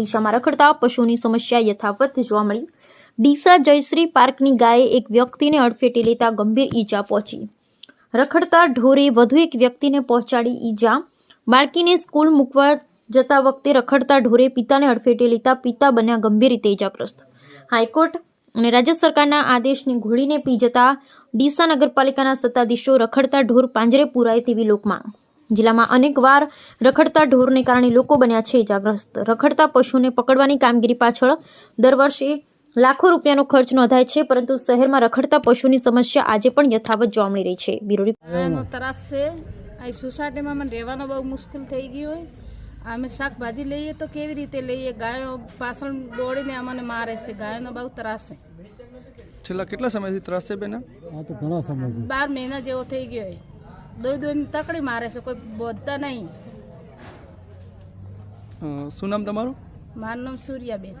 ડીસામાં રખડતા પશુઓની સમસ્યા યથાવત જોવા મળી। ડીસા જયશ્રી પાર્કની ગાયે એક વ્યક્તિને અડફેટે લેતા ગંભીર ઈજા પહોંચી। રખડતા ઢોરે વધુ એક વ્યક્તિને પહોંચાડી ઈજા। બાળકીને સ્કૂલ મૂકવા જતા વખતે રખડતા ઢોરે પિતાને અડફેટે લેતા પિતા બન્યા ગંભીર રીતે ઈજાગ્રસ્ત। હાઈકોર્ટ અને રાજ્ય સરકારના આદેશને ઘોળીને પી જતા ડીસા નગરપાલિકાના સત્તાધીશો રખડતા ઢોર પાંજરે પુરાય તેવી લોકમાંગ। જિલ્લામાં અનેકવાર રખડતા ઢોરને કારણે લોકો બન્યા છે ઈજાગ્રસ્ત। રખડતા પશુને પકડવાની કામગીરી પાછળ દર વર્ષે લાખો રૂપિયાનો ખર્ચ નોંધાય છે, પરંતુ શહેરમાં રખડતા પશુની સમસ્યા આજે પણ યથાવત જોવા મળી રહી છે। Bureau report. ત્રાસ છે આ સોસાયટીમાં મને રહેવાનો બહુ મુશ્કેલ થઈ ગયું હોય। અમે શાકભાજી લઈએ તો કેવી રીતે લઈએ? ગાયો પાછળ દોડીને અમને મારે છે। ગાયોનો બહુ ત્રાસ છે। છેલ્લા કેટલા સમયથી ત્રાસ છે બેન? આ તો ઘણા સમયથી 12 મહિના જેવો થઈ ગયો હોય। દોઈ તકડી મારે છે, કોઈ બોધતા નહીં। શું નામ તમારું? મારું નામ સૂર્યાબેન।